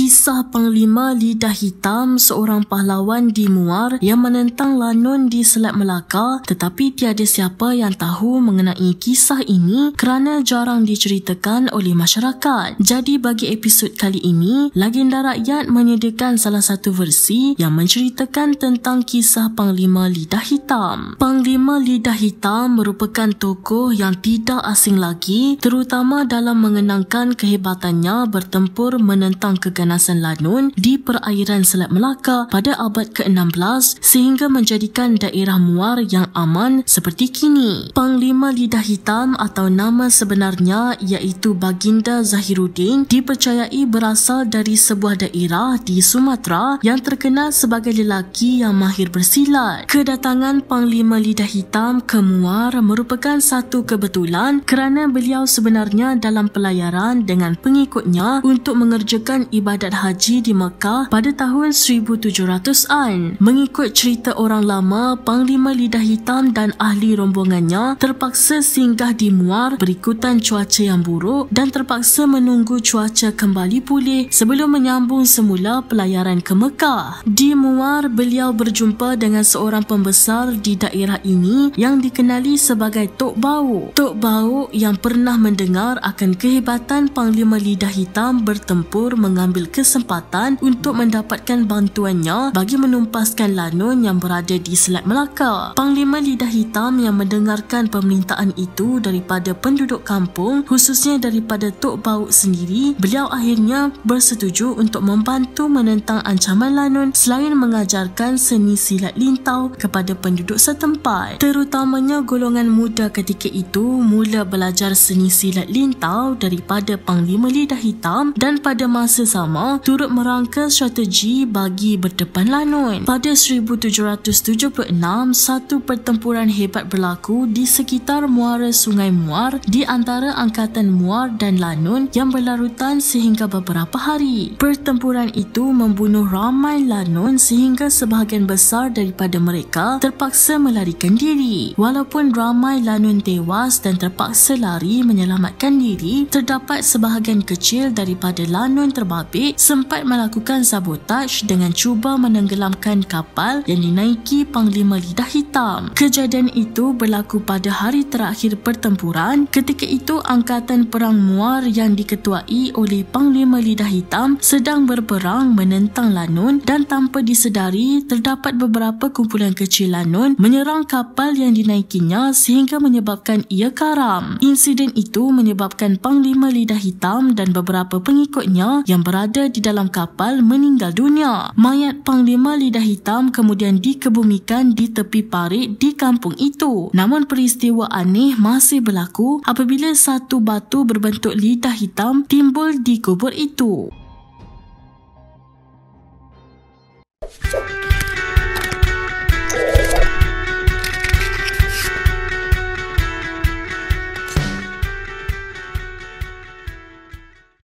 Kisah Panglima Lidah Hitam, seorang pahlawan di Muar yang menentang Lanun di Selat Melaka, tetapi tiada siapa yang tahu mengenai kisah ini kerana jarang diceritakan oleh masyarakat. Jadi bagi episod kali ini, Legenda Rakyat menyediakan salah satu versi yang menceritakan tentang kisah Panglima Lidah Hitam. Panglima Lidah Hitam merupakan tokoh yang tidak asing lagi, terutama dalam mengenangkan kehebatannya bertempur menentang keganasan Lanun di perairan Selat Melaka pada abad ke-16 sehingga menjadikan daerah Muar yang aman seperti kini. Panglima Lidah Hitam atau nama sebenarnya iaitu Baginda Zahiruddin dipercayai berasal dari sebuah daerah di Sumatera yang terkenal sebagai lelaki yang mahir bersilat. Kedatangan Panglima Lidah Hitam ke Muar merupakan satu kebetulan kerana beliau sebenarnya dalam pelayaran dengan pengikutnya untuk mengerjakan ibadat haji di Mekah pada tahun 1700-an. Mengikut cerita orang lama, Panglima Lidah Hitam dan ahli rombongannya terpaksa singgah di Muar berikutan cuaca yang buruk dan terpaksa menunggu cuaca kembali pulih sebelum menyambung semula pelayaran ke Mekah. Di Muar, beliau berjumpa dengan seorang pembesar di daerah ini yang dikenali sebagai Tok Bau. Tok Bau yang pernah mendengar akan kehebatan Panglima Lidah Hitam bertempur mengambil kesempatan untuk mendapatkan bantuannya bagi menumpaskan Lanun yang berada di Selat Melaka. Panglima Lidah Hitam yang mendengarkan permintaan itu daripada penduduk kampung, khususnya daripada Tok Bau sendiri, beliau akhirnya bersetuju untuk membantu menentang ancaman Lanun selain mengajarkan seni silat lintau kepada penduduk setempat. Terutamanya golongan muda ketika itu mula belajar seni silat lintau daripada Panglima Lidah Hitam dan pada masa sama turut merangka strategi bagi berdepan Lanun. Pada 1776, satu pertempuran hebat berlaku di sekitar muara Sungai Muar di antara Angkatan Muar dan Lanun yang berlarutan sehingga beberapa hari. Pertempuran itu membunuh ramai Lanun sehingga sebahagian besar daripada mereka terpaksa melarikan diri. Walaupun ramai Lanun tewas dan terpaksa lari menyelamatkan diri, terdapat sebahagian kecil daripada Lanun terbabit sempat melakukan sabotaj dengan cuba menenggelamkan kapal yang dinaiki Panglima Lidah Hitam. Kejadian itu berlaku pada hari terakhir pertempuran. Ketika itu Angkatan Perang Muar yang diketuai oleh Panglima Lidah Hitam sedang berperang menentang Lanun dan tanpa disedari terdapat beberapa kumpulan kecil Lanun menyerang kapal yang dinaikinya sehingga menyebabkan ia karam. Insiden itu menyebabkan Panglima Lidah Hitam dan beberapa pengikutnya yang berada di dalam kapal meninggal dunia. Mayat Panglima Lidah Hitam kemudian dikebumikan di tepi parit di kampung itu. Namun peristiwa aneh masih berlaku apabila satu batu berbentuk lidah hitam timbul di kubur itu.